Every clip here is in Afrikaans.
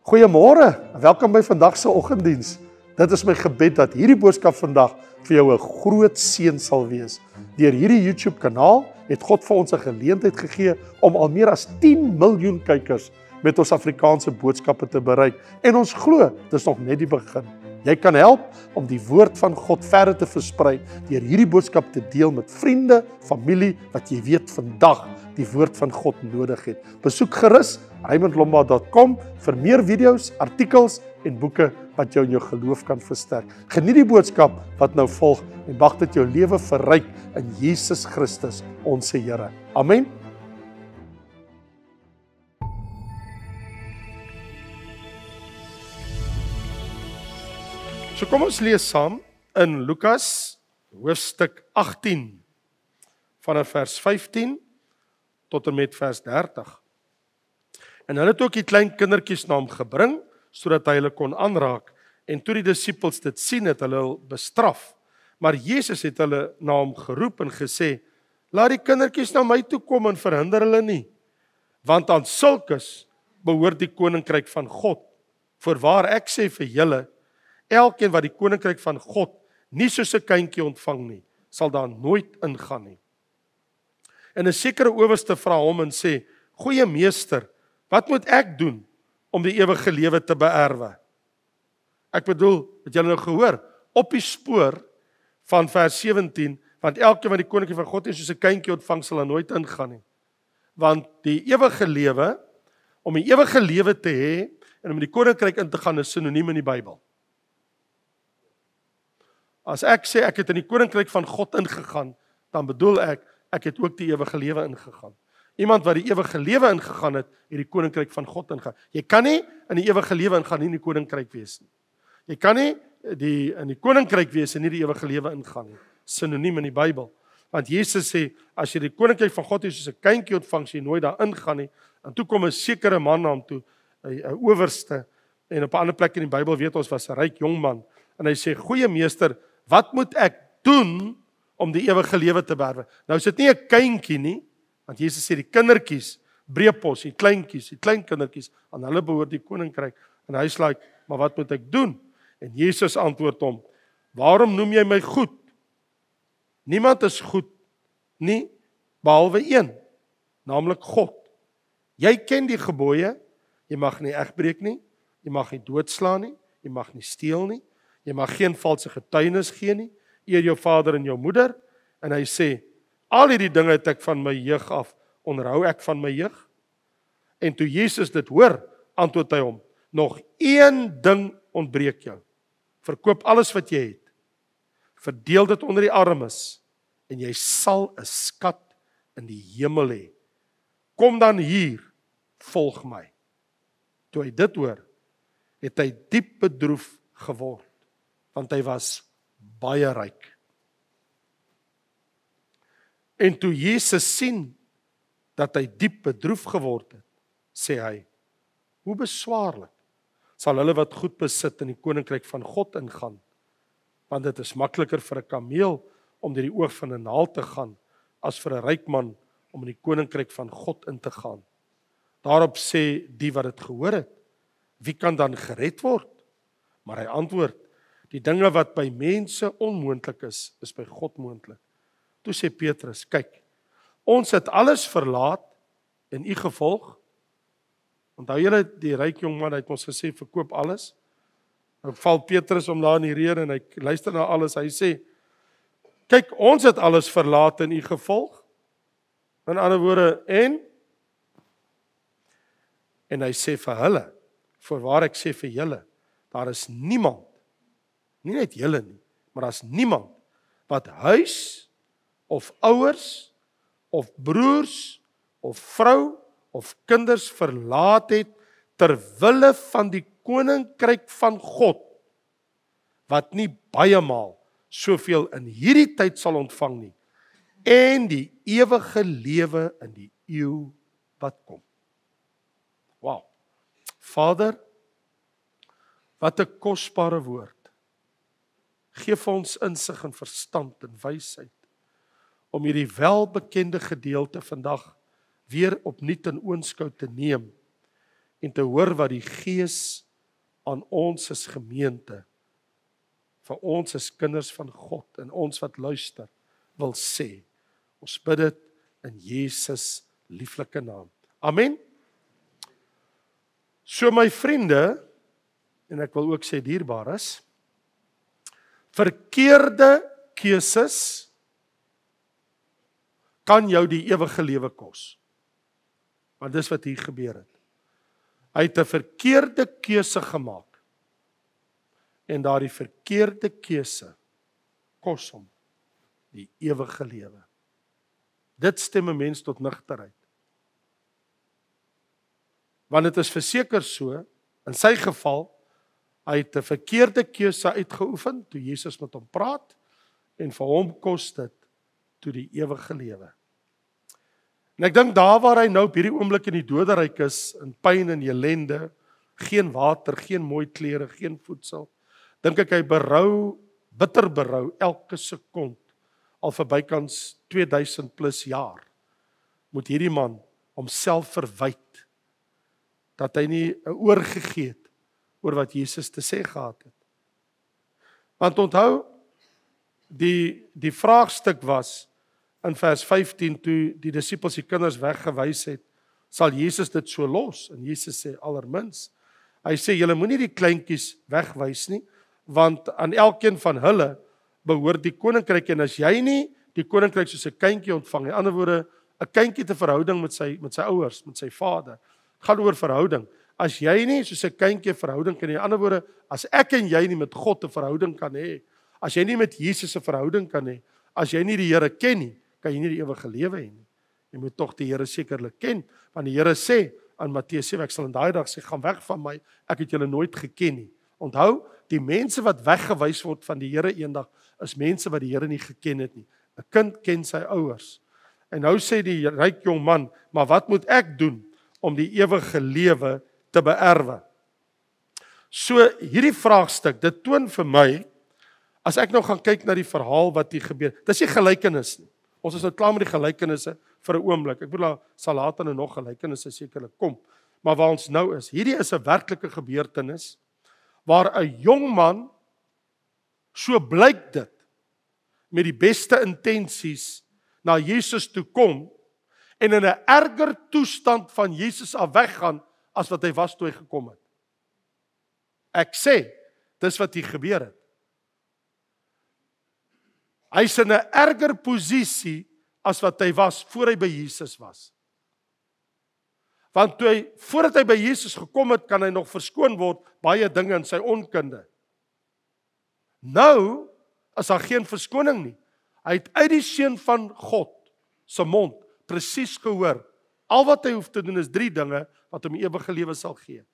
Goeiemôre, welkom by vandag se oggenddiens. Dit is my gebed dat hierdie boodskap vandag vir jou 'n groot seën sal wees. Deur hierdie YouTube kanaal het God vir ons 'n geleentheid gegee om al meer as 10 miljoen kykers met ons Afrikaanse boodskappe te bereik. En ons glo, dis nog net die begin. Jy kan help om die woord van God verder te versprei deur hierdie boodskap te deel met vriende, familie wat jy weet vandag die woord van God nodig het. Besoek gerus raymondlomba.com vir meer video's, artikels en boeke wat jou in jou geloof kan versterk. Geniet die boodskap wat nou volg en mag dit jou lewe verryk in Jesus Christus, ons Here. Amen. So kom ons lees saam in Lukas hoofstuk 18 vanaf vers 15 tot en met vers 30. En hulle het ook die klein kindertjies na hom gebring sodat hy hulle kon aanraak. En toe die disippels dit sien, het hulle bestraf. Maar Jesus het hulle na hom geroep en gesê: "Laat die kindertjies na my toe kom en verhinder hulle nie, want aan sulkes behoort die koninkryk van God. Voorwaar ek sê vir julle, elkeen wat die koninkryk van God nie soos 'n kindjie ontvang nie, sal daar nooit ingaan nie." En 'n sekere owerste vra hom en sê: "Goeie meester, wat moet ek doen om die ewige lewe te beerwe?" Ek bedoel, het julle nou gehoor, op die spoor van vers 17, want elkeen wat die koninkryk van God nie soos 'n kindjie ontvang, sal daar nooit ingaan nie. Want die ewige lewe, om die ewige lewe te hê en om die koninkryk in te gaan, is sinoniem in die Bybel. As ek sê ek het in die koninkryk van God ingegaan, dan bedoel ek het ook die ewige lewe ingegaan. Iemand wat die ewige lewe ingegaan het die koninkryk van God ingaan. Jy kan nie in die ewige lewe ingaan nie in die koninkryk wees nie. Jy kan nie in die koninkryk wees en nie die ewige lewe ingaan nie. Sinoniem in die Bybel. Want Jesus sê, as jy die koninkryk van God soos 'n kindjie ontvang, jy nooit daar ingaan nie. En toe kom 'n sekere man na hom toe, 'n owerste, en op 'n ander plek in die Bybel weet ons was 'n ryk jong man, en hy sê: "Goeie meester, wat moet ek doen om die ewige lewe te beerwe?" Nou is dit nie 'n kindjie nie, want Jesus sê die kindertjies, breepos, die klein kindertjies, aan hulle behoort die koninkryk. En hy sê: "Maar wat moet ek doen?" En Jesus antwoord hom: "Waarom noem jy my goed? Niemand is goed nie, behalwe een, naamlik God. Jy ken die gebooie, jy mag nie egbreek nie, jy mag nie doodslaan nie, jy mag nie steel nie, jy mag geen valse getuienis gee nie, eer jou vader en jou moeder." En hy sê: "Al hierdie dinge het ek van my jeug af, onderhou ek van my jeug." En toe Jesus dit hoor, antwoord hy hom: "Nog een ding ontbreek jou. Verkoop alles wat jy het, verdeel dit onder die armes, en jy sal 'n skat in die hemel hê. Kom dan hier, volg my." Toe hy dit hoor, het hy diep bedroef geword, want hy was baie ryk. En toe Jesus sien dat hy diep bedroef geword het, sê hy: "Hoe beswaarlik sal hulle wat goed besit in die koninkryk van God ingaan, want dit is makliker vir 'n kameel om deur die oog van 'n naald te gaan, as vir 'n ryk man om in die koninkryk van God in te gaan." Daarop sê die wat dit gehoor het: "Wie kan dan gered word?" Maar hy antwoord: "Die dinge wat by mense onmoontlik is by God moontlik." Toe sê Petrus: "Kyk, ons het alles verlaat en u gevolg." Onthou julle die ryk jong man, hy het ons gesê verkoop alles. Nou val Petrus om daar in die reën en hy luister na alles. Hy sê: "Kyk, ons het alles verlaat en u gevolg." In ander woorde, en hy sê vir hulle: "Voorwaar ek sê vir julle, daar is niemand, nie net julle nie, maar daar is niemand wat huis of ouers of broers of vrou of kinders verlaat het ter wille van die koninkryk van God, wat nie baie maal soveel in hierdie tyd sal ontvang nie, en die ewige lewe in die eeu wat kom." Wow. Vader, wat 'n kosbare woord. Geef ons insig en verstand en wysheid om hierdie welbekende gedeelte vandag weer opnuut in oënskou te neem en te hoor wat die Gees aan ons as gemeente, vir ons as kinders van God en ons wat luister, wil sê. Ons bid dit in Jesus lieflike naam. Amen. So my vriende, en ek wil ook sê dierbares, verkeerde keuses kan jou die ewige lewe kos. Want dis wat hier gebeur het. Hy het 'n verkeerde keuse gemaak. En daardie verkeerde keuse kos hom die ewige lewe. Dit stem 'n mens tot nugterheid. Want dit is verseker so, in sy geval, hy het 'n verkeerde keuse uitgeoefen toe Jesus met hom praat en vir hom kos dit toe die ewige lewe. En ek dink daar waar hy nou op hierdie oomblik in die doderyk is, in pyn en ellende, geen water, geen mooi klere, geen voedsel, dink ek hy berou, bitter berou elke sekond, al vir bykans 2000 plus jaar, moet hierdie man homself verwyd, dat hy nie 'n oor gegee het oor wat Jesus te sê gehad het. Want onthou, die vraagstuk was, in vers 15, toe die disippels die kinders weggewys het, sal Jesus dit so los? En Jesus sê, allermins. Hy sê, julle moenie die kleintjies wegwys nie, want aan elkeen van hulle behoort die koninkryk, en as jy nie die koninkryk soos 'n kindjie ontvang, in ander woorde, 'n kindjie het 'n verhouding met sy ouers, met sy vader, gaan oor verhouding. As jy nie soos 'n kindjie 'n verhouding kan hê, in ander woorde, as ek en jy nie met God 'n verhouding kan hê, as jy nie met Jesus 'n verhouding kan hê, as jy nie die Here ken nie, kan jy nie die ewige lewe hê nie. Jy moet tog die Here sekerlik ken, want die Here sê aan Matteus 7, ek sal in daai dag sê, gaan weg van my, ek het julle nooit geken nie. Onthou, die mense wat weggewys word van die Here eendag, is mense wat die Here nie geken het nie. 'n Kind ken sy ouers. En nou sê die ryk jong man, maar wat moet ek doen om die ewige lewe te beerwe? So hierdie vraagstuk, dit toon vir my, as ek nou gaan kyk na die verhaal wat hier gebeur, dis nie gelykenis nie. Ons is nou klaar met die gelykenisse vir 'n oomblik. Ek bedoel, sal later nou nog gelykenisse sekerlik kom. Maar waar ons nou is, hierdie is 'n werklike gebeurtenis, waar 'n jong man, so blyk dit, met die beste intensies na Jesus toe kom, en in 'n erger toestand van Jesus af weggaan, as wat hy was toe hy gekom het. Ek sê, dis wat hier gebeur het. Hy is in 'n erger posisie as wat hy was voor hy by Jesus was. Want voordat hy by Jesus gekom het, kan hy nog verskoon word baie dinge in sy onkunde. Nou is daar geen verskoning nie. Hy het uit die Seun van God se mond presies gehoor. Al wat hy hoef te doen is 3 dinge wat hom ewige lewe sal gee.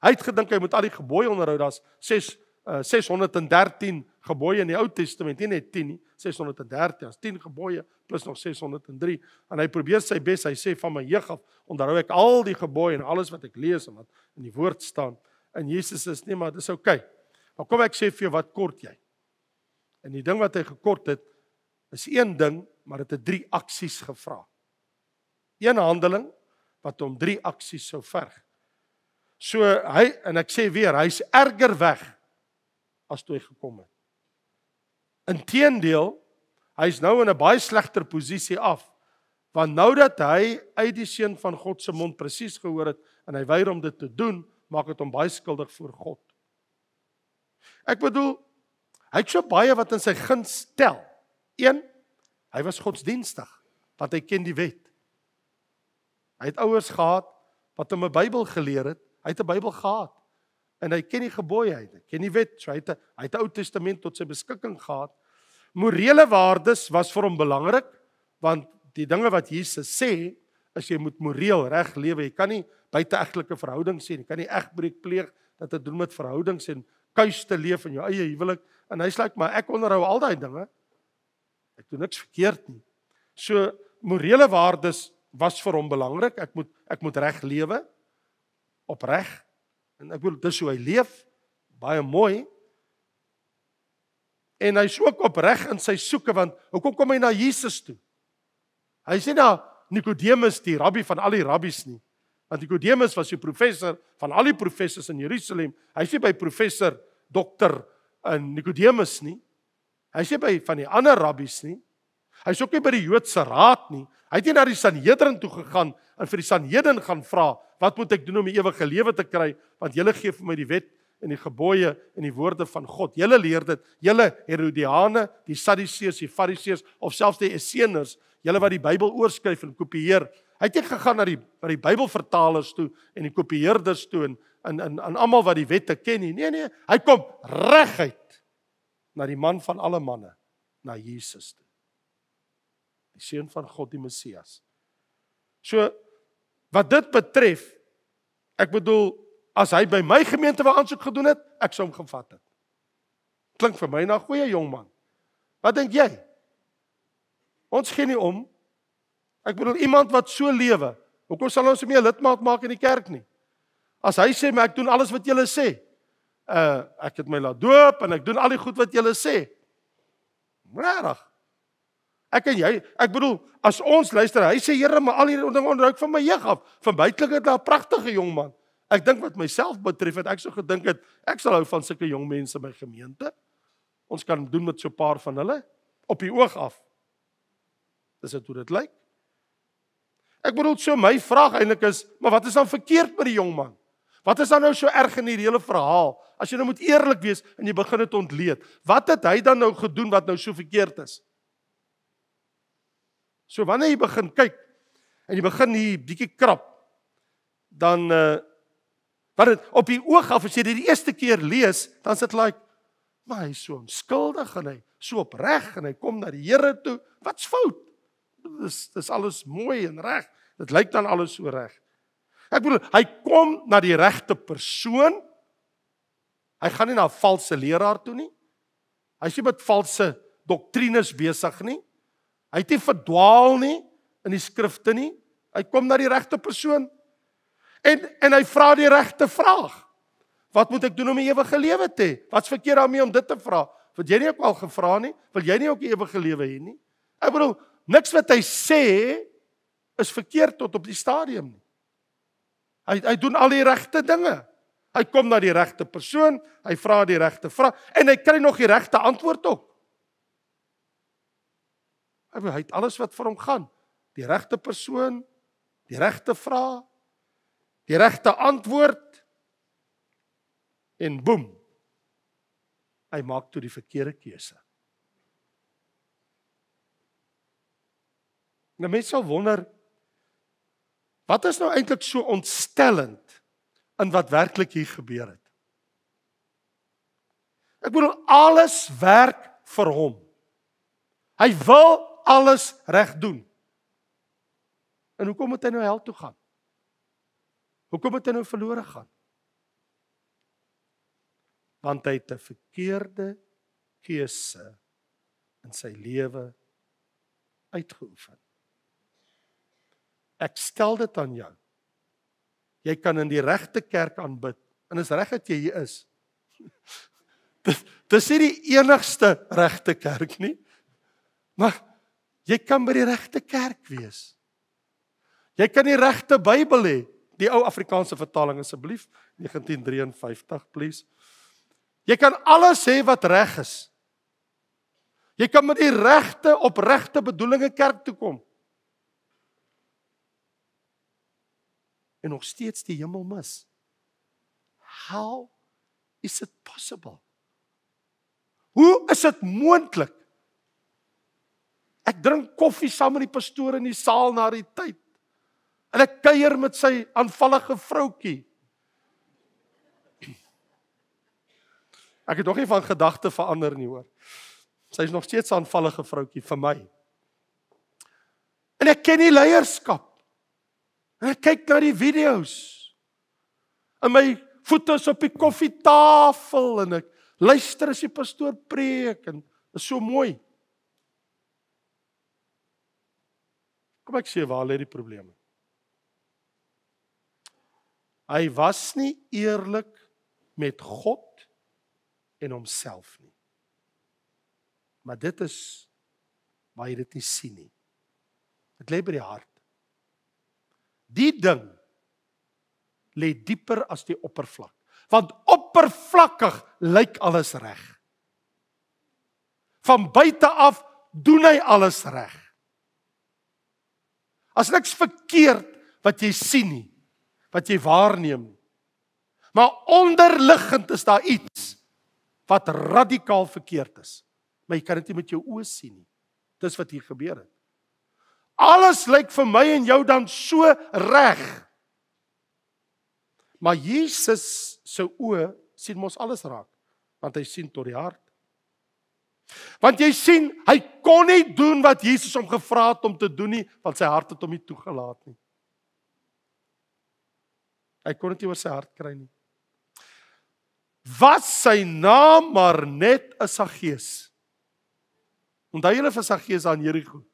Hy het gedink hy moet al die gebooie onderhou. Daar's 613 gebooie in die Ou Testament, nie net 10 nie, 613, as 10 gebooie plus nog 603. En hy probeer sy bes, hy sê van my jeug af onderhou ek al die gebooie en alles wat ek lees en wat in die woord staan. En Jesus is nee, maar dis oukei. Maar kom ek sê vir jou, wat kort jy? En die ding wat hy gekort het, is 1 ding, maar dit het 3 aksies gevra. 1 handeling wat hom 3 aksies sou verg. So hy, en ek sê weer, hy's erger weg as toe hy gekom het. Inteendeel, hy's nou in 'n baie slegter posisie af, want nou dat hy uit die Seun van God se mond presies gehoor het en hy weier om dit te doen, maak dit hom baie skuldig voor God. Ek bedoel, hy het so baie wat in sy guns tel. 1, hy was godsdienstig, want hy ken die wet. Hy het ouers gehad wat hom 'n Bybel geleer het. Hy het 'n Bybel gehad en hy ken die gebooie, hy ken die wet. So hy het 'n Ou Testament tot sy beskikking gehad. Morele waardes was vir hom belangrik, want die dinge wat Jesus sê, is jy moet moreel reg lewe. Jy kan nie buiteegtelike verhoudings sê, jy kan nie egbreek pleeg, dat dit doen met verhoudings en kuis te leef in jou eie huwelik. En hy sê, maar ek onderhou al daai dinge. Ek doen niks verkeerd nie. So morele waardes was vir hom belangrik. Ek moet reg lewe, opreg. En ek bedoel, dis hoe hy leef, baie mooi. En hy's ook opreg in sy soeke, want hoekom kom hy na Jesus toe? Hy sê na Nikodemus, die rabbi van al die rabbies nie. Want Nikodemus was die professor van al die professors in Jerusalem. Hy is nie by professor, dokter Nikodemus nie. Hy is nie by van die ander rabbies nie. Hy is ook nie by die Joodse raad nie. Hy het nie na die Sanhedrin toe gegaan en vir die Sanhedrin gaan vra, wat moet ek doen om die ewige lewe te kry? Want julle gee vir my die wet en die gebooie en die woorde van God. Julle leer dit, julle Herodiane, die Sadduseërs, die Fariseërs of selfs die Esseners, julle wat die Bybel oorskryf en kopieer. Hy het nie gegaan na die Bybelvertalers toe en die kopieerders toe en almal wat die wette ken nie. Nee, hy kom reguit na die man van alle manne, na Jesus toe. Die seun van God, die Messias. So, wat dit betref, ek bedoel, as hy by my gemeente waar aansoek gedoen het, ek sou hom gevat het. Klink vir my na 'n goeie jong man. Wat dink jy? Ons gee nie om. Ek bedoel, iemand wat so lewe, hoekom sal ons hom nie 'n lidmaat maak in die kerk nie? As hy sê, maar ek doen alles wat julle sê. Ek het my laat doop en ek doen al die goed wat julle sê. Regtig. Ek en jy, ek bedoel, as ons luister, hy sê, Here, maar al hierdie dinge onderhou ek van my jeug af. Van buitelik het hy 'n pragtige jong man. Ek dink wat myself betref het, ek sou gedink het, ek sal hou van sulke jong mense in my gemeente. Ons kan doen met so 'n paar van hulle, op die oog af. Dis dit hoe dit lyk. Ek bedoel, so my vraag eintlik is, maar wat is dan verkeerd met die jong man? Wat is dan nou so erg in hierdie hele verhaal? As jy nou moet eerlik wees en jy begin dit ontleed, wat het hy dan nou gedoen wat nou so verkeerd is? So wanneer jy begin kyk, en jy begin hier bietjie krap, dan, wat het op die oog af, as jy dit die eerste keer lees, dan is dit like, maar hy is so onskuldig, en hy so opreg, en hy kom na die Here toe, wat's fout? Dis alles mooi en reg, dit lyk dan alles so reg. Ek bedoel, hy kom na die regte persoon, hy gaan nie na 'n valse leraar toe nie, hy is nie met valse doktrines besig nie, hy het nie verdwaal nie, in die skrifte nie, hy kom na die regte persoon, en hy vra die regte vraag, wat moet ek doen om die ewige lewe te hê? Wat's verkeerd daarmee om dit te vra? Wat jy nie ook al gevra nie, wil jy nie ook die ewige lewe hê nie? Ek bedoel, niks wat hy sê, is verkeerd tot op die stadium nie. Hy doen al die regte dinge. Hy kom na die regte persoon, hy vra die regte vraag, en hy kry nog die regte antwoord ook. Hy het alles wat vir hom gaan. Die regte persoon, die regte vraag, die regte antwoord, en boem, hy maak toe die verkeerde keuse. Nou mense sal wonder, wat is nou eintlik so ontstellend in wat werklik hier gebeur het? Ek bedoel, alles werk vir hom. Hy wil alles reg doen. En hoekom moet hy nou hel toe gaan? Hoekom moet hy nou verlore gaan? Want hy het 'n verkeerde keuse in sy lewe uitgeoefen. Ek stel dit aan jou. Jy kan in die regte kerk aanbid, en is reg dat jy hier is. Dis nie die enigste regte kerk nie, maar jy kan by die regte kerk wees. Jy kan die regte Bybel hê, die ou Afrikaanse vertaling asseblief, 1953, please. Jy kan alles hê wat reg is. Jy kan met die regte, opregte bedoelinge kerk toe kom. En nog steeds die hemel mis. How is it possible? Hoe is dit moontlik? Ek drink koffie saam met die pastoor in die saal na die tyd. En ek kuier met sy aanvallige vroutjie. Ek het nog nie van gedagte verander nie, hoor. Sy is nog steeds 'n aanvallige vroutjie vir my. En ek ken die leierskap. En ek kyk na die video's. En my voete is op die koffietafel en ek luister as die pastoor preek en is so mooi. Kom ek sê waar lê die probleme? Hy was nie eerlik met God en homself nie. Maar dit is waar jy dit nie sien nie. Dit lê by die hart. Die ding lê dieper as die oppervlak. Want oppervlakkig lyk alles reg. Van buite af doen hy alles reg. As niks verkeerd wat jy sien nie, wat jy waarneem nie. Maar onderliggend is daar iets wat radikaal verkeerd is. Maar jy kan dit nie met jou oë sien nie. Dis wat hier gebeur het. Alles lyk vir my en jou dan so reg. Maar Jesus se oë sien mos alles raak, want hy sien tot die hart. Want jy sien, hy kon nie doen wat Jesus hom gevra het om te doen nie, want sy hart het hom nie toegelaat nie. Hy kon dit nie oor sy hart kry nie. Was sy naam maar net 'n Saggeus. Onthou julle van Saggeus aan Jerigo?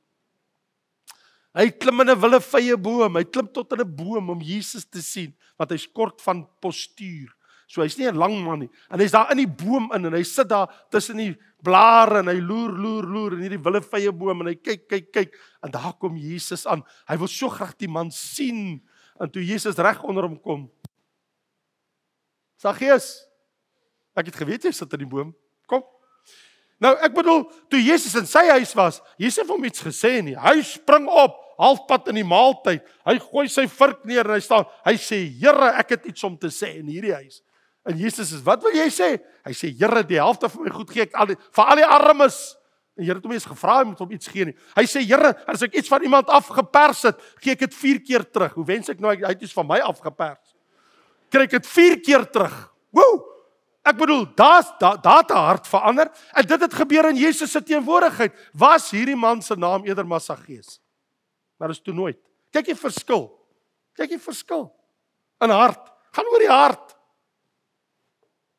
Hy klim in 'n willevye boom, hy klim tot in 'n boom om Jesus te sien, want hy's kort van postuur. So hy's nie 'n lang man nie. En hy's daar in die boom in en hy sit daar tussen die blare en hy loer in hierdie willevye boom en hy kyk en daar kom Jesus aan. Hy wil so graag die man sien en toe Jesus reg onder hom kom. Saggeus, ek het geweet jy sit in die boom. Kom. Nou ek bedoel, toe Jesus in sy huis was, Jesus het hom iets gesê nie. Hy spring op halfpad in die maaltyd. Hy gooi sy vurk neer en hy staan. Hy sê, Here, ek het iets om te sê in hierdie huis. En Jesus is, wat wil jy sê? Hy sê, Here, die helfte van my goed gee ek vir al die armes. En Here het hom eens gevra, hy moet hom iets gee nie. Hy sê, Here, as ek iets van iemand afgepers het, gee ek dit 4 keer terug. Hoe wens ek nou, hy het iets van my afgepers. Kry ek dit 4 keer terug. Woe! Ek bedoel, daar het 'n hart verander. En dit het gebeur in Jesus se teenwoordigheid. Was hierdie man se naam eerder maar Saggeus? Maar dis toe nooit. Kyk die verskil. Kyk die verskil. In hart. Gaan oor die hart.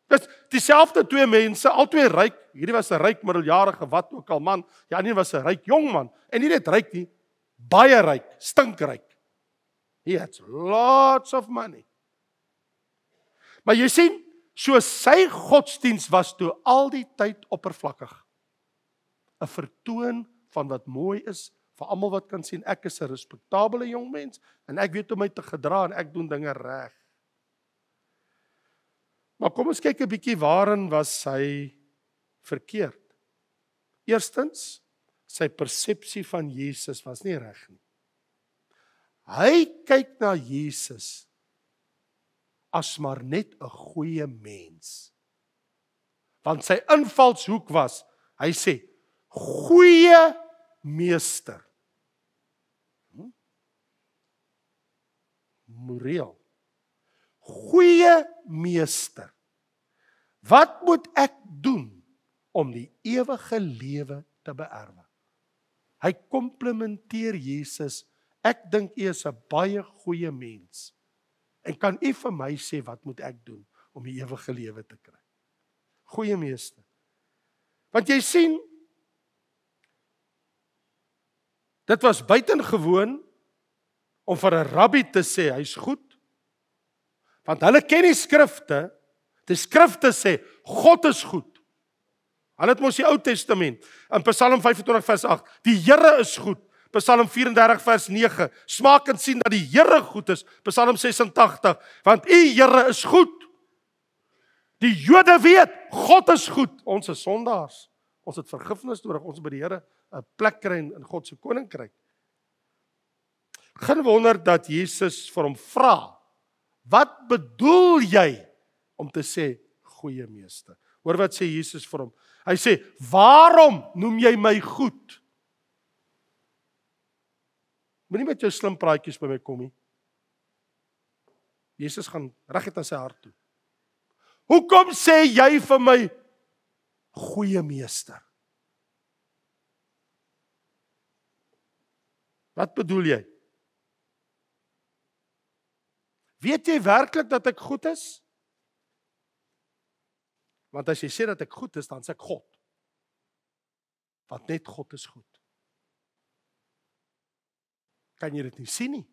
Dis dieselfde twee mense, albei ryk. Hierdie was 'n ryk middeljarige wat ook al man. Ja, nie was 'n ryk jong man. En nie net ryk nie, baie ryk, stinkryk. He had lots of money. Maar jy sien, so sy godsdiens was toe al die tyd oppervlakkig. 'n Vertoon van wat mooi is, vir almal wat kan sien, ek is 'n respektabele jong mens, en ek weet hoe my te gedra, en ek doen dinge reg. Maar kom ons kyk 'n bietjie waarin was hy verkeerd. Eerstens, sy persepsie van Jesus was nie reg nie. Hy kyk na Jesus as maar net 'n goeie mens. Want sy invalshoek was, hy sê, goeie meester. Moreel. Goeie meester. Wat moet ek doen om die ewige lewe te beerwe? Hy komplimenteer Jesus, ek dink u is 'n baie goeie mens. En kan u vir my sê, wat moet ek doen om die ewige lewe te kry? Goeie meester. Want jy sien, dit was buitengewoon om vir 'n rabbi te sê, hy's goed. Want hulle ken die skrifte sê, God is goed. Hulle het mos die Ou Testament, in Psalm 25 vers 8, die Here is goed. Psalm 34 vers 9, smaak en sien dat die Here goed is. Psalm 86, want u Here is goed. Die Jode weet, God is goed. Ons is sondaars. Ons het vergifnis nodig, ons by die Here 'n plek kry in God se koninkryk. Geen wonder dat Jesus vir hom vra, wat bedoel jy om te sê, goeie meester? Hoor wat sê Jesus vir hom. Hy sê, waarom noem jy my goed? Moenie met jou slim praatjies by my kom nie. Jesus gaan reguit aan sy hart toe. Hoekom sê jy vir my, goeie meester? Wat bedoel jy? Weet jy werklik dat ek goed is? Want as jy sê dat ek goed is, dan sê ek God. Want net God is goed. Kan jy dit nie sien nie?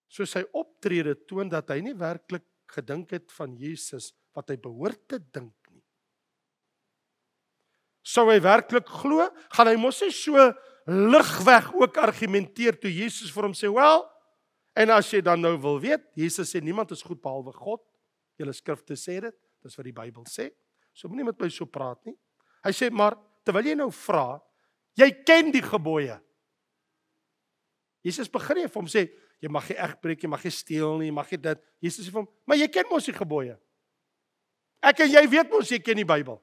So sy optrede toon dat hy nie werklik gedink het van Jesus wat hy behoort te dink nie. Sou hy werklik glo? Gaan hy mos nie so ligweg ook argumenteer toe Jesus vir hom sê, wel, En as jy dan nou wil weet, Jesus sê niemand is goed behalwe God. Julle skrifte sê dit, dis wat die Bybel sê. So moenie met my so praat nie. Hy sê maar terwyl jy nou vra, jy ken die gebooie. Jesus begin nie vir hom sê jy mag nie egbreek, jy mag nie steel nie, jy mag nie dit. Jesus sê vir hom, maar jy ken mos die gebooie. Ek en jy weet mos jy ken die Bybel.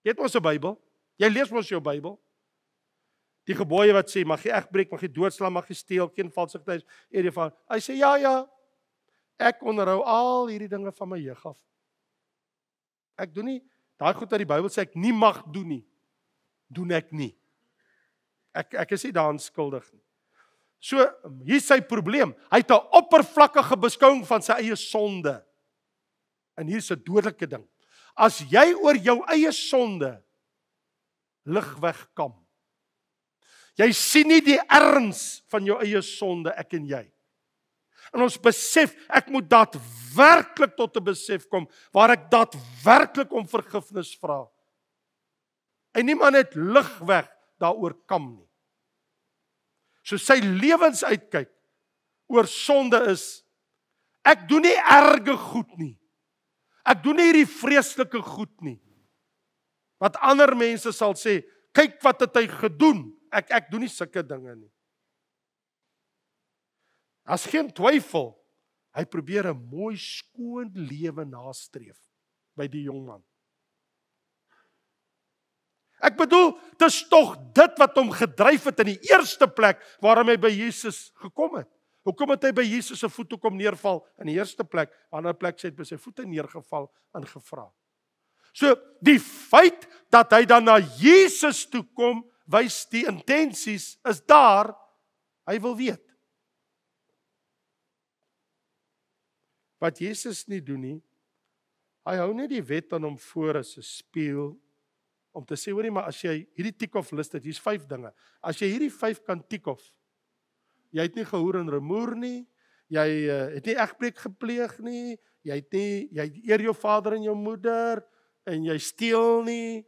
Jy het mos 'n Bybel. Jy lees mos jou Bybel. Die gebooie wat sê mag jy egbreek, mag jy doodslaan, mag jy steel, geen valse getuienis eer jou vader. Hy sê ja, ek onderhou al hierdie dinge van my jeug af. Ek doen nie daai goed wat die Bybel sê ek nie mag doen nie. Doen ek nie. Ek is nie daaraan skuldig nie. So, hier is sy probleem. Hy het 'n oppervlakkige beskouing van sy eie sonde. En hier is 'n dodelike ding. As jy oor jou eie sonde lig wegkam, jy sien nie die erns van jou eie sonde, ek en jy. En ons besef, ek moet daadwerklik tot 'n besef kom, waar ek daadwerklik om vergifnis vra. En niemand het lig weg daaroor kam nie. So sy lewensuitkyk oor sonde is, ek doen nie erge goed nie. Ek doen nie hierdie vreeslike goed nie. Wat ander mense sal sê, kyk wat het hy gedoen. Ek doen nie sulke dinge nie. As geen twyfel, hy probeer 'n mooi skoon lewe nastreef by die jong man. Ek bedoel, dis tog dit wat hom gedryf het in die eerste plek waarom hy by Jesus gekom het. Hoekom het hy by Jesus se voete kom neerval in die eerste plek? Ander plek sê hy het by sy voete neergeval en gevra. So die feit dat hy dan na Jesus toe kom, wys die intensies is daar, hy wil weet. Wat Jesus nie doen nie, hy hou nie die wet aan hom voor as 'n spieël, om te sê, hoorie, maar as jy hierdie tik-off list het, hier's 5 dinge. As jy hierdie 5 kan tik-off, jy het nie gehoer en rumoer nie, jy het nie egbreek gepleeg nie, jy eer jou vader en jou moeder, en jy steel nie.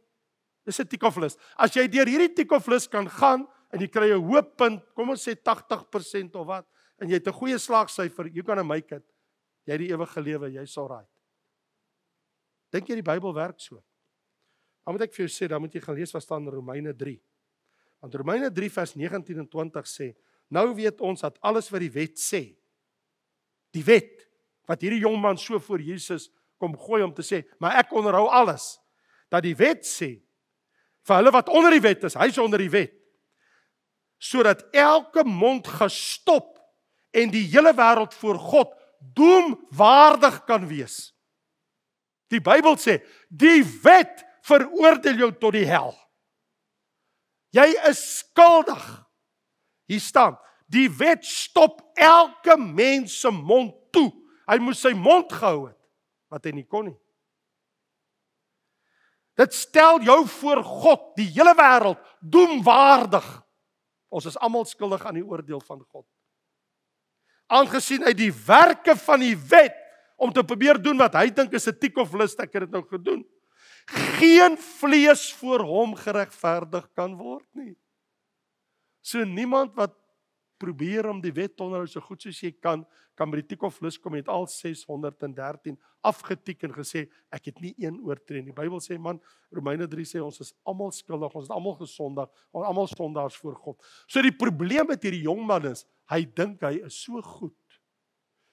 Dis 'n tik-off list. As jy deur hierdie tik-off list kan gaan, en jy kry 'n hoë punt, kom ons sê 80% of wat, en jy het 'n goeie slaagsyfer, you gonna make it. Jy het die ewige lewe, jy's alright. Dink jy die Bybel werk so? Dan moet ek vir jou sê, dan moet jy gaan lees wat staan in Romeine 3. Want Romeine 3 vers 19 en 20 sê, nou weet ons dat alles wat die wet sê, die wet, wat hierdie jongman so voor Jesus kom gooi om te sê, maar ek onderhou alles, dat die wet sê, vir hulle wat onder die wet is, hy is onder die wet, sodat elke mond gestop en die hele wêreld voor God doemwaardig kan wees. Die Bybel sê, die wet veroordeel jou tot die hel. Jy is skuldig. Hier staan, die wet stop elke mens se mond toe. Hy moes sy mond gehou het, wat hy nie kon nie. Dit stel jou voor God, die hele wêreld, doemwaardig. Ons is almal skuldig aan die oordeel van God. Aangesien hy die werke van die wet, om te probeer doen wat hy dink is 'n tik-off list, ek het dit nou gedoen, geen vlees voor hom geregverdig kan word nie. So niemand wat probeer om die wet te onderhou so goed soos jy kan by die tik-off list kom, het al 613 afgetik en gesê, ek het nie een oortree nie. Die Bybel sê, man, Romeine 3 sê, ons is almal skuldig, ons is almal gesondig, ons is almal sondaars voor God. So die probleem met hierdie jong man is, hy dink hy is so goed.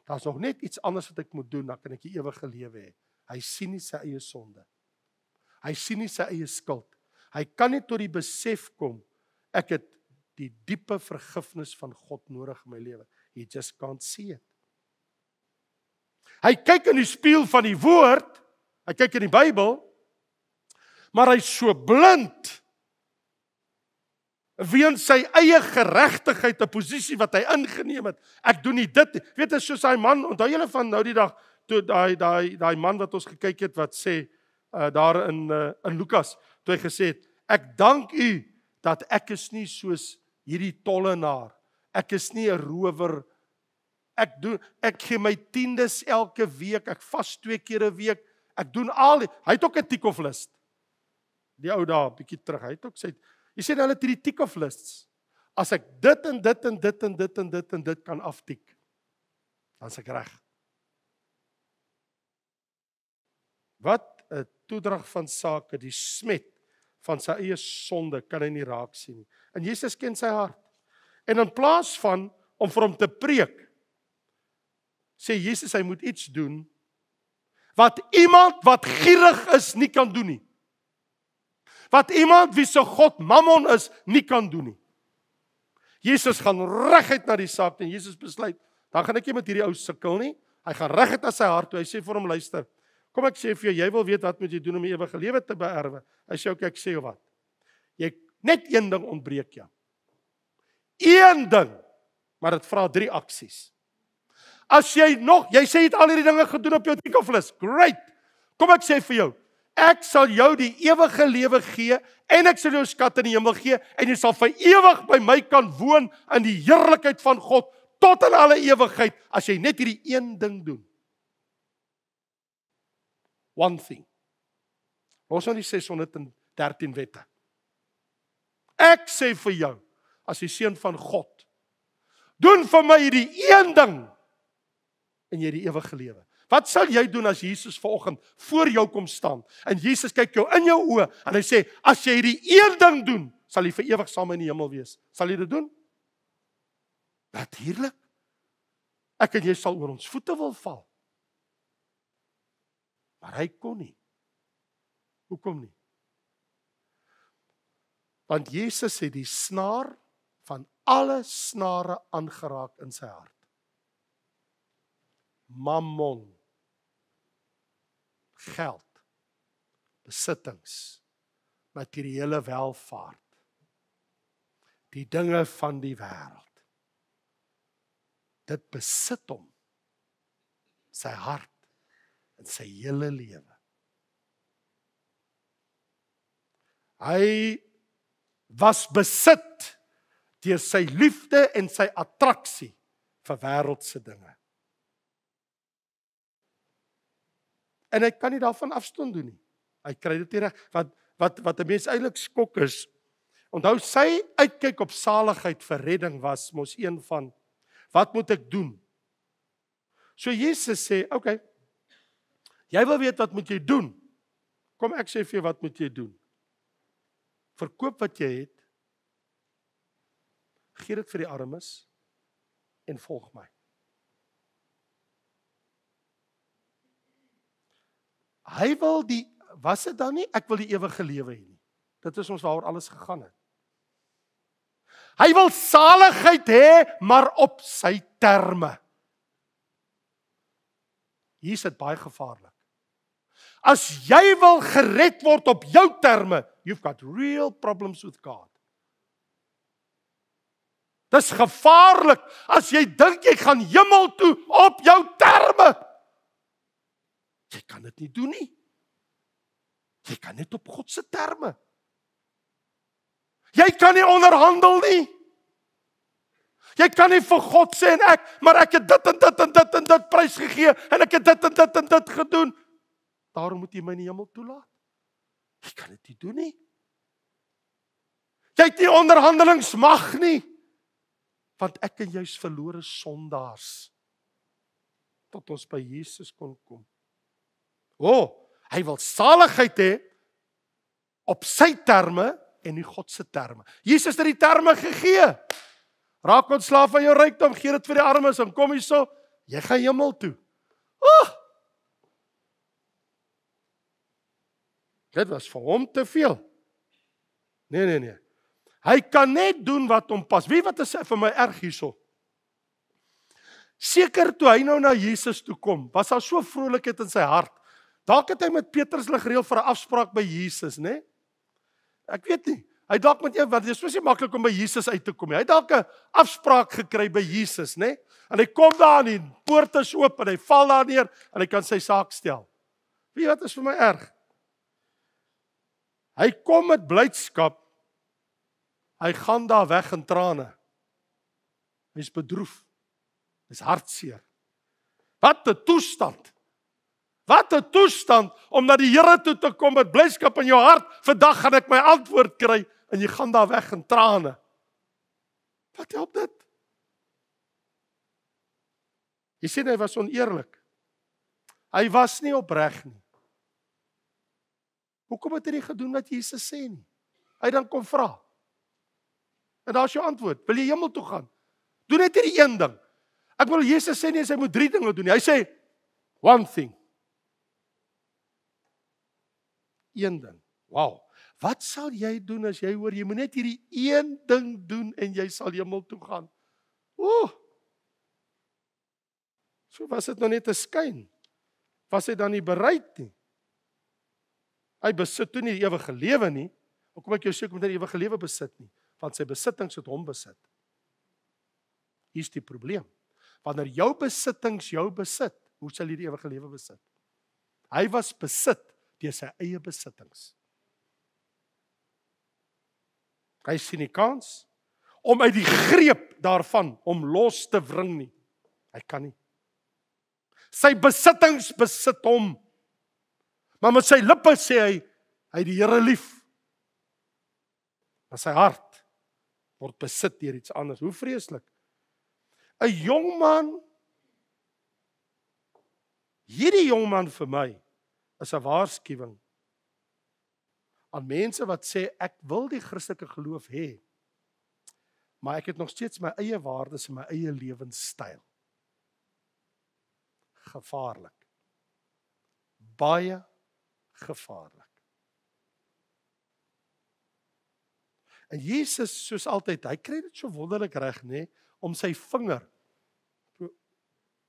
Daar's nog net iets anders wat ek moet doen, dan kan ek die ewige lewe hê. Hy sien nie sy eie sonde. Hy sien nie sy eie skuld. Hy kan nie tot die besef kom, ek het die diepe vergifnis van God nodig in my lewe. He just can't see it. Hy kyk in die spieël van die woord, hy kyk in die Bybel, maar hy is so blind weens sy eie geregtigheid, 'n posisie wat hy ingeneem het. Ek doen nie dit nie. Weet jy, soos hy man, onthou julle van nou die dag, toe daai man wat ons gekyk het, wat sê, daar in Lukas, toe hy gesê het, ek dank u, dat ek is nie soos hierdie tollenaar, ek is nie 'n rower, ek gee my 10des elke week, ek vas 2 keer 'n week, ek doen hy het ook 'n tik-off list, die ou daar, bietjie terug, hy het ook sê, jy sê hulle het hierdie tik-off lists, as ek dit en dit en dit en dit en dit en dit kan aftik, dan is ek reg. Wat 'n toedrag van sake, die smet van sy eie sonde kan hy nie raak sien nie. En Jesus ken sy hart. En in plaas van om vir hom te preek, sê Jesus hy moet iets doen wat iemand wat gierig is nie kan doen nie. Wat iemand wie se god Mammon is nie kan doen nie. Jesus gaan reguit na die saak en Jesus besluit, dan gaan ek nie met hierdie ou sukkel nie. Hy gaan reguit na sy hart toe. Hy sê vir hom, luister, kom ek sê vir jou, jy wil weet wat moet jy doen om die ewige lewe te beerwe. Hy sê ook, ek sê jou wat. Net een ding ontbreek jou. Een ding, maar dit vra 3 aksies. As jy sê jy het al hierdie dinge gedoen op jou tekenflis, great. Kom ek sê vir jou, ek sal jou die ewige lewe gee en ek sal jou skat in die hemel gee en jy sal vir ewig by my kan woon in die heerlikheid van God tot in alle ewigheid as jy net hierdie een ding doen. One thing. Los nou die 613 wette. Ek sê vir jou, as die seun van God, doen vir my hierdie een ding en jy die ewige lewe. Wat sal jy doen as Jesus vanoggend voor jou kom staan en Jesus kyk jou in jou oë en hy sê, as jy hierdie een ding doen, sal jy vir ewig saam in die hemel wees. Sal jy dit doen? Natuurlik. Ek en jy sal oor ons voete wil val. Maar hy kon nie. Hoekom nie? Want Jesus het die snaar van alle snare aangeraak in sy hart. Mammon, geld, besittings, materiële welvaart, die dinge van die wêreld. Dit besit hom, sy hart en sy hele lewe. Hy was besit deur sy liefde en sy attraksie vir wêreldse dinge. En hy kan nie daarvan afstand doen nie. Hy kry dit nie reg. Wat 'n mens eintlik skok is, onthou sy uitkyk op saligheid vir redding was mos een van, wat moet ek doen? So Jesus sê, okay, jy wil weet wat moet jy doen? Kom ek sê vir jou wat moet jy doen? Verkoop wat jy het, gee dit vir die armes en volg my. Hy wil was dit dan nie, ek wil die ewige lewe hê nie. Dit is ons waaroor alles gegaan het. Hy wil saligheid hê, maar op sy terme. Hier is dit baie gevaarlik. As jy wil gered word op jou terme, you've got real problems with God. Dis gevaarlik as jy dink jy gaan hemel toe op jou terme. Jy kan dit nie doen nie. Jy kan net op God se terme. Jy kan nie onderhandel nie. Jy kan nie vir God sê en maar ek het dit en dit en dit en dit prys gegee en ek het dit en dit en dit gedoen. Daarom moet jy my in die hemel toelaat. Jy kan dit nie doen nie. Jy het nie onderhandelingsmag nie. Want ek en jy is verlore sondaars. Tot ons by Jesus kon kom. Hy wil saligheid hê op sy terme en nie God se terme. Jesus het die terme gegee. Raak ontslaaf van jou rykdom, gee dit vir die armes en kom hierso, jy gaan hemel toe. Dit was vir hom te veel. Nee. Hy kan net doen wat hom pas. Wie wat is vir my erg hierso? Seker toe hy nou na Jesus toe kom, was daar so vrolikheid in sy hart. Dalk het hy met Petrus lig gereël vir 'n afspraak by Jesus, né? Ek weet nie. Hy dalk met want dit is so maklik om by Jesus uit te kom. Hy dalk 'n afspraak gekry by Jesus, né? En hy kom daar en die poort is oop en hy val daar neer en hy kan sy saak stel. Wie wat is vir my erg? Hy kom met blydskap. Hy gaan daar weg in trane. Hy's bedroef. Hy's hartseer. Wat 'n toestand. Wat 'n toestand om na die Here toe te kom met blydskap in jou hart. Vandag gaan ek my antwoord kry en jy gaan daar weg in trane. Wat help dit? Jy sê hy was oneerlik. Hy was nie opreg nie. Hoekom het hy nie gedoen wat Jesus sê nie? Hy dan kom vra. En daar is jou antwoord. Wil jy hemel toe gaan? Doen net hierdie een ding. Ek wil Jesus sê nie, hy moet 3 dinge doen nie. Hy sê, one thing. Een ding. Wow. Wat sal jy doen as jy hoor, jy moet net hierdie een ding doen en jy sal hemel toe gaan? So was dit nou net 'n skyn. Was hy dan nie bereid nie? Hy besit toe nie die ewige lewe nie. Hoekom ek jou sê, ek moet nie die ewige lewe besit nie? Want sy besittings het hom besit. Hier is die probleem. Wanneer jou besittings jou besit, hoe sal jy die ewige lewe besit? Hy was besit deur sy eie besittings. Hy sien die kans om uit die greep daarvan om los te wring nie. Hy kan nie. Sy besittings besit hom. Maar met sy lippe sê hy het die Here lief. Maar sy hart word besit deur iets anders. Hoe vreeslik. 'n Jong man, hierdie jong man vir my is 'n waarskuwing aan mense wat sê ek wil die Christelike geloof hê, maar ek het nog steeds my eie waardes en my eie lewenstyl. Gevaarlik. Baie gevaarlik. En Jesus, soos altyd, hy kry dit so wonderlik reg, nê, om sy vinger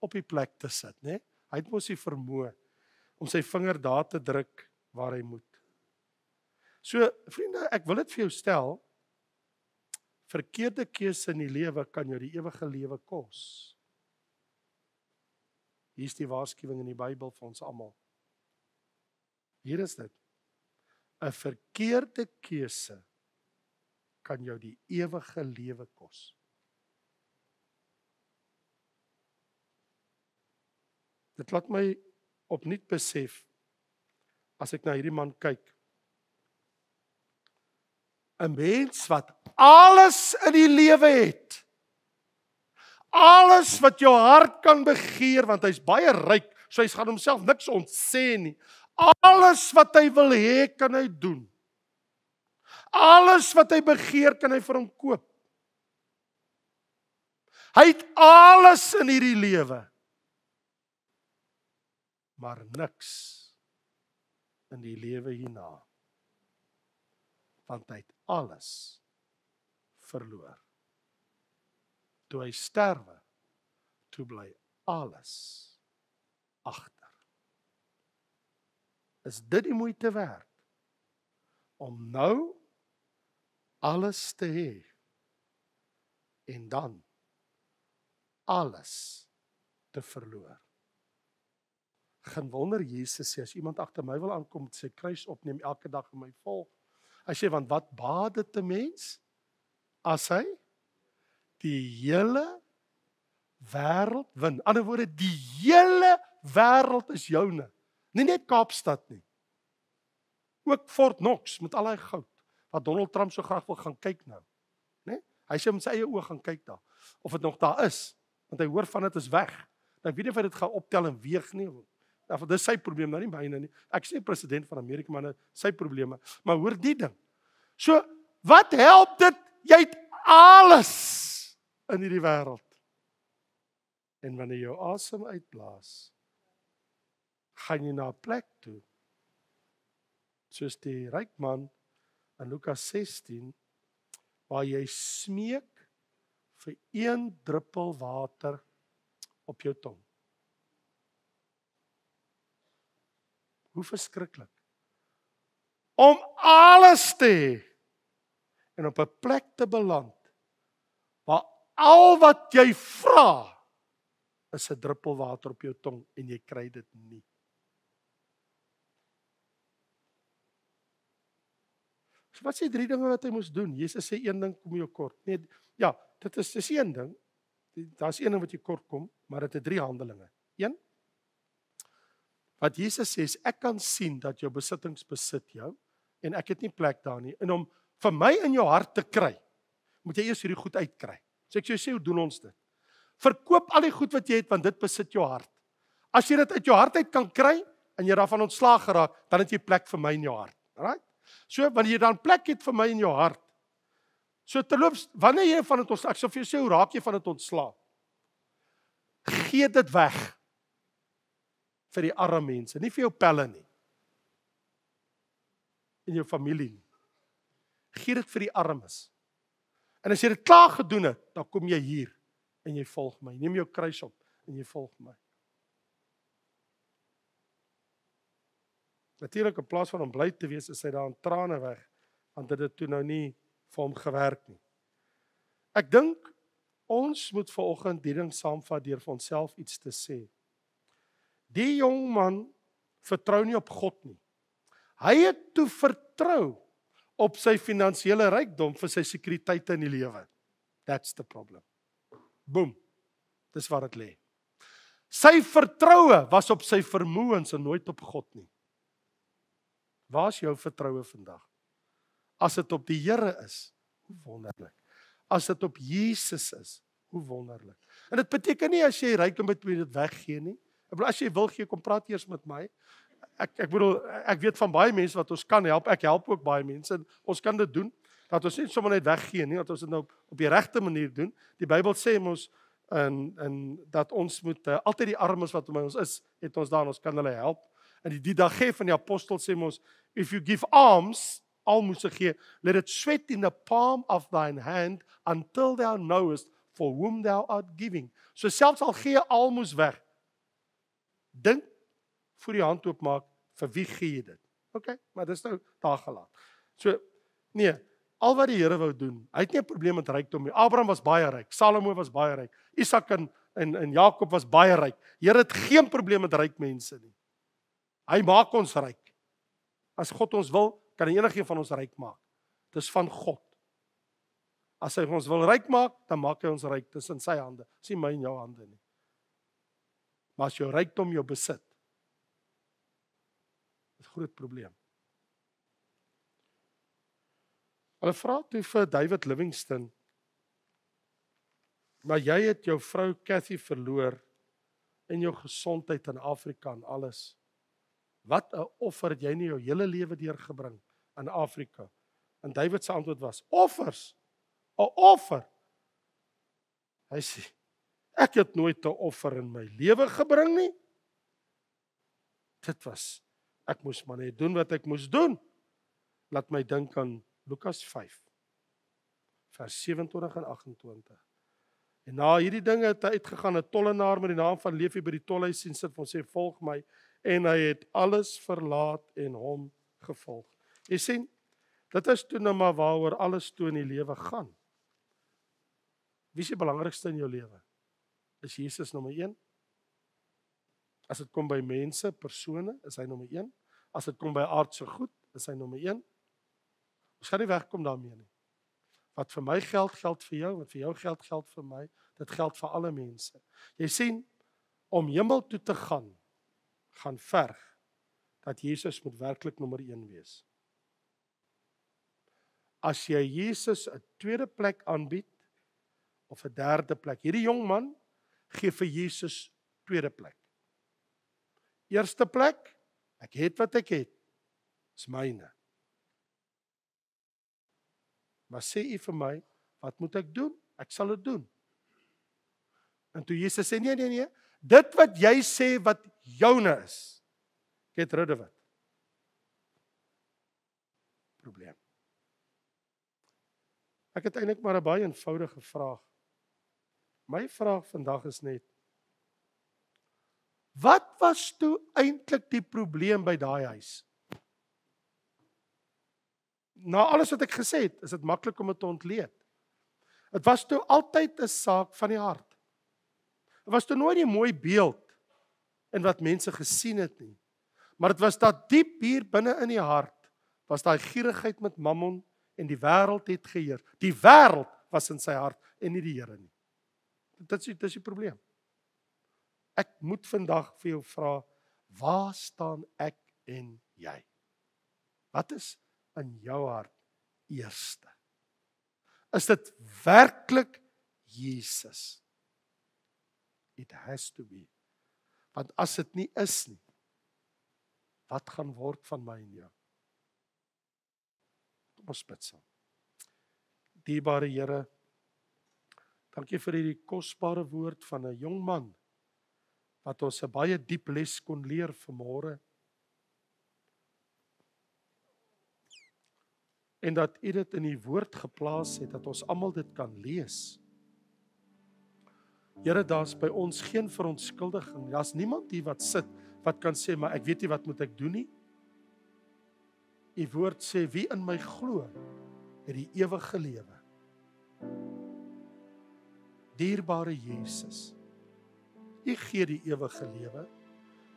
op die plek te sit, nê? Hy het mos die vermoë om sy vinger daar te druk waar hy moet. So, vriende, ek wil dit vir jou stel, verkeerde keuse in die lewe kan jou die ewige lewe kos. Hier is die waarskuwing in die Bybel vir ons almal. Hier is dit. 'n Verkeerde keuse kan jou die ewige lewe kos. Dit laat my opnuut besef, as ek na hierdie man kyk, 'n mens wat alles in die lewe het, alles wat jou hart kan begeer, want hy's baie ryk, so hy gaan homself niks ontsê nie. Alles wat hy wil hê, kan hy doen. Alles wat hy begeer, kan hy vir hom koop. Hy het alles in hierdie lewe, maar niks in die lewe hierna. Want hy het alles verloor. Toe hy sterwe, toe bly alles agter. Is dit die moeite werd om nou alles te hê en dan alles te verloor? Geen wonder Jesus sê, as iemand agter my wil aankom, sy kruis opneem elke dag en my volg. Hy sê, want wat baat dit 'n mens as hy die hele wêreld wen? In ander woorde, die hele wêreld is joune. Nie net Kaapstad nie. Ook Fort Knox met al die goud wat Donald Trump so graag wil gaan kyk nou. Né? Hy sê met sy eie oë gaan kyk daar of dit nog daar is, want hy hoor van dit is weg. Nou, ek weet nie of hy dit gaan optel en weeg nie. Of dis sy probleem nou nie myne nie. Ek sê president van Amerika, maar sy probleme. Maar hoor die ding. So, wat help dit? Jy het alles in hierdie wêreld. En wanneer jy jou asem uitblaas, gaan jy na 'n plek toe, soos die ryk man in Lukas 16, waar jy smeek vir 1 druppel water op jou tong. Hoe verskriklik. Om alles te hê en op 'n plek te beland waar al wat jy vra is 'n druppel water op jou tong en jy kry dit nie. So wat is die 3 dinge wat hy moes doen? Jesus sê 1 ding kom jou kort. Nee, ja, dit is 1 ding. Daar's 1 ding wat jy kort kom, maar dit het 3 handelinge. 1, wat Jesus sê is, ek kan sien dat jou besittings besit jou, en ek het nie plek daar nie. En om vir my in jou hart te kry, moet jy eers hierdie goed uitkry. So ek sê, hoe doen ons dit? Verkoop al die goed wat jy het, want dit besit jou hart. As jy dit uit jou hart uit kan kry en jy daarvan ontslaag geraak, dan het jy plek vir my in jou hart. Alright? So wanneer jy dan plek het vir my in jou hart. So terloops, wanneer jy van dit ontslaag, ek sal vir jou sê hoe raak jy van dit ontslaag? Gee dit weg vir die arme mense, nie vir jou pelle nie. En jou familie nie. Gee dit vir die armes. En as jy dit klaar gedoen het, dan kom jy hier en jy volg my. Neem jou kruis op en jy volg my. Natuurlik in plaas van om bly te wees, is hy daar in trane weg, want dit het toe nou nie vir hom gewerk nie. Ek dink ons moet vanoggend die ding saamvat deur vir onsself iets te sê. Die jong man vertrou nie op God nie. Hy het toe vertrou op sy finansiële rykdom vir sy sekuriteit in die lewe. That's the problem. Boom. Dis waar dit lê. Sy vertroue was op sy vermoëns en nooit op God nie. Waar is jou vertroue vandag? As dit op die Here is, hoe wonderlik. As dit op Jesus is, hoe wonderlik. En dit beteken nie as jy rykdom het moet jy dit weggee nie. Ek bedoel as jy wil gee, kom praat eers met my. Ek weet van baie mense wat ons kan help. Ek help ook baie mense. Ons kan dit doen. Dat ons nie sommer net weggee nie, dat ons dit nou op die regte manier doen. Die Bybel sê ons en dat ons moet altyd die armes wat by ons is, het ons daar en ons kan hulle help. En die dag gee van die apostel sê ons, if you give alms, almoes gee, let it sweat in the palm of thine hand until thou knowest for whom thou art giving. So selfs al gee jy almoes weg, dink voor die hand oopmaak, vir wie gee jy dit? Okay, maar dis nou daar gelaat. So, nee, al wat die Here wou doen, hy het nie 'n probleem met rykdom nie. Abraham was baie ryk, Salomo was baie ryk, Isak en Jakob was baie ryk. Here het geen probleem met ryk mense nie. Hy maak ons ryk. As God ons wil, kan enige van ons ryk maak. Dis van God. As hy ons wil ryk maak, dan maak hy ons ryk. Dis in sy hande. Dis nie my en jou hande nie. Maar as jou rykdom jou besit, is 'n groot probleem. Hulle vra toe vir David Livingstone, maar jy het jou vrou Cathy verloor en jou gesondheid in Afrika en alles. Wat 'n offer het jy nie jou hele lewe deurgebring in Afrika? En David se antwoord was, offers, 'n offer. Hy sê, ek het nooit 'n offer in my lewe gebring nie. Dit was, ek moes maar net doen wat ek moes doen. Laat my dink aan Lukas 5, vers 27 en 28. En na hierdie dinge het hy uitgegaan, 'n tollenaar met die naam van Levi by die tolhuis sien sit, en sê, volg my. En hy het alles verlaat en hom gevolg. Jy sien, dit is toe nou maar waaroor alles toe in die lewe gaan. Wie is die belangrikste in jou lewe? Is Jesus nommer 1? As dit kom by mense, persone, is hy nommer 1. As dit kom by aardse goed, is hy nommer 1. Ons gaan nie wegkom daarmee nie. Wat vir my geld, geld vir jou. Wat vir jou geld, geld vir my. Dit geld vir alle mense. Jy sien, om hemel toe te gaan verg dat Jesus moet werklik nommer 1 wees. As jy Jesus 'n tweede plek aanbied, of 'n derde plek. Hierdie jong man gee vir Jesus tweede plek. Eerste plek, ek het wat ek het, is myne. Maar sê u vir my, wat moet ek doen? Ek sal dit doen. En toe Jesus sê, nee, dit wat jy sê wat joune is, get rid of it. Probleem. Ek het eintlik maar 'n baie eenvoudige vraag. My vraag vandag is net, wat was toe eintlik die probleem by daai huis? Na alles wat ek gesê het, is dit maklik om dit te ontleed. Dit was toe altyd 'n saak van die hart. Dit was toe nooit 'n mooi beeld in wat mense gesien het nie. Maar dit was dat diep hier binne in die hart, was daai gierigheid met mammon en die wêreld het geheer. Die wêreld was in sy hart en nie die Here nie. Dit is die probleem. Ek moet vandag vir jou vra, waar staan ek en jy? Wat is in jou hart eerste? Is dit werklik Jesus? It has to be. Want as dit nie is nie, wat gaan word van my en jou? Kom ons bid saam. Dierbare Here, dankie vir hierdie kosbare woord van 'n jong man, wat ons 'n baie diep les kon leer vanmôre. En dat U dit in die woord geplaas het, dat ons almal dit kan lees. Here, daar's by ons geen verontskuldiging. Daar's niemand hier wat sit, wat kan sê, maar ek weet nie wat moet ek doen nie. U woord sê, wie in my glo, het die ewige lewe. Dierbare Jesus, U gee die ewige lewe.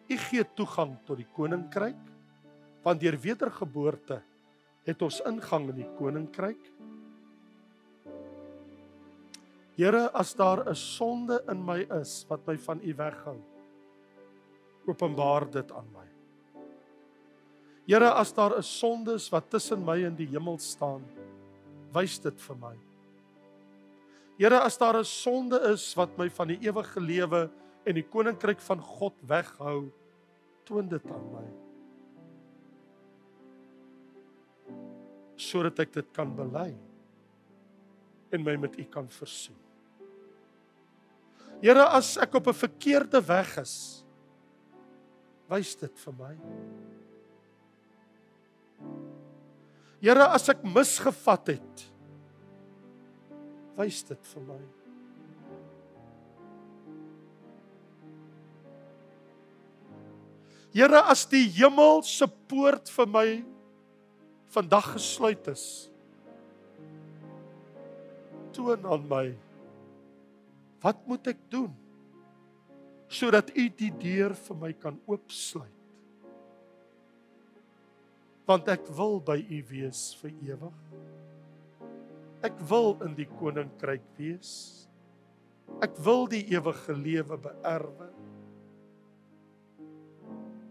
U gee toegang tot die koninkryk, want deur wedergeboorte het ons ingang in die koninkryk. Here, as daar 'n sonde in my is wat my van U weghou, openbaar dit aan my. Here, as daar 'n sonde is wat tussen my en die hemel staan, wys dit vir my. Here, as daar 'n sonde is wat my van die ewige lewe en die koninkryk van God weghou, toon dit aan my. Sodat ek dit kan bely en my met U kan versoen. Here, as ek op 'n verkeerde weg is, wys dit vir my. Here, as ek misgevat het, wys dit vir my. Here, as die hemel se poort vir my vandag gesluit is, toon aan my, wat moet ek doen, sodat U die deur vir my kan oopsluit? Want ek wil by U wees vir ewig. Ek wil in die koninkryk wees. Ek wil die ewige lewe beerwe.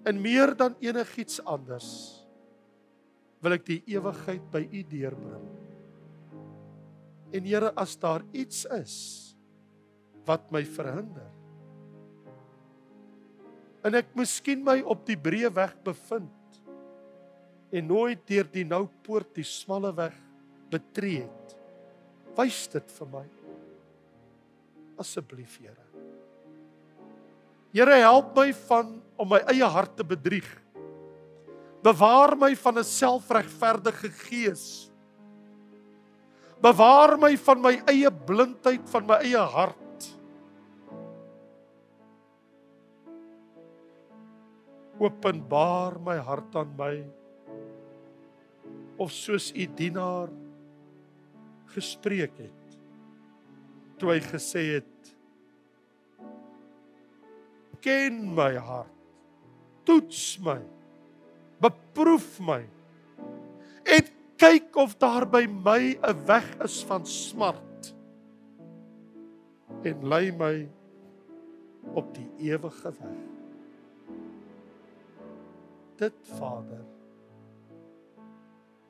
En meer dan enigiets anders, wil ek die ewigheid by U deurbring. En Here, as daar iets is wat my verhinder, en ek miskien my op die breë weg bevind, en nooit deur die nou poort, die smalle weg betree het, wys dit vir my. Asseblief, Here. Here, help my om my eie hart te bedrieg. Bewaar my van 'n selfregverdige gees. Bewaar my van my eie blindheid, van my eie hart. Openbaar my hart aan my, of soos U dienaar gespreek het, toe hy gesê het, ken my hart, toets my, beproef my, en kyk of daar by my 'n weg is van smart, en lei my op die ewige weg. Dit, Vader,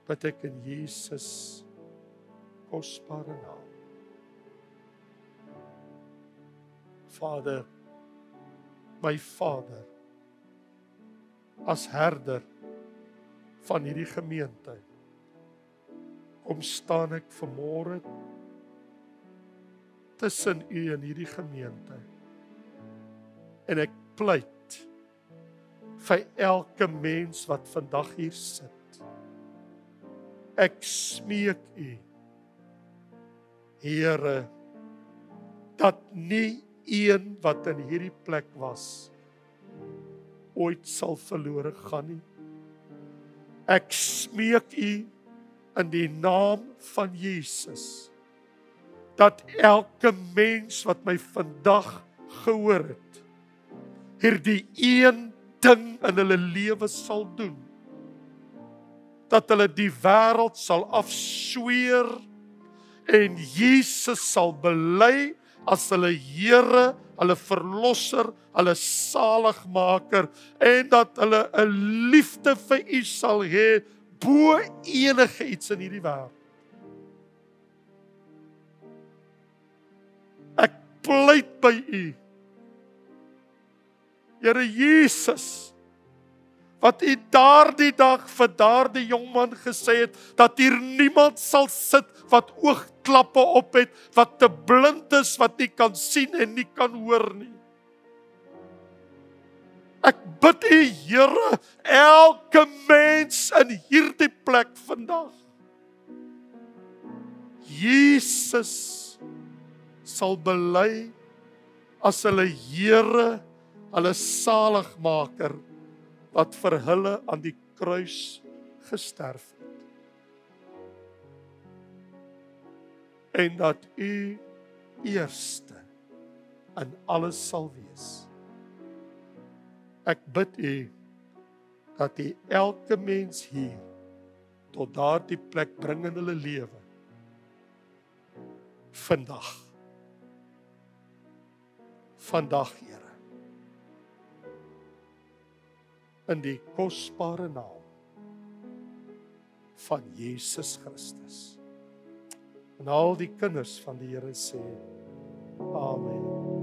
bid ek in Jesus kosbare naam. Vader, my Vader, as herder van hierdie gemeente, kom staan ek vanmôre tussen U en hierdie gemeente, en ek pleit vir elke mens wat vandag hier sit. Ek smeek U, Here, dat nie een wat in hierdie plek was, ooit sal verlore gaan nie. Ek smeek U in die naam van Jesus, dat elke mens wat my vandag gehoor het, hierdie een ding in hulle lewe sal doen, dat hulle die wêreld sal afsweer en Jesus sal bely as hulle Here, hulle verlosser, hulle saligmaker, en dat hulle 'n liefde vir U sal hê bo enige iets in hierdie wêreld. Ek pleit by U Here Jesus, wat U daardie dag vir daardie jongman gesê het, dat hier niemand sal sit wat oogklappe op het, wat te blind is, wat nie kan sien en nie kan hoor nie. Ek bid U, Here, elke mens in hierdie plek vandag, Jesus sal bely as hulle Here, hulle saligmaker, wat vir hulle aan die kruis gesterf het. En dat U eerste in alles sal wees. Ek bid U, dat U elke mens hier tot daardie plek bring in hulle lewe. Vandag, Here. In die kosbare naam van Jesus Christus. En al die kinders van die Here sê, Amen.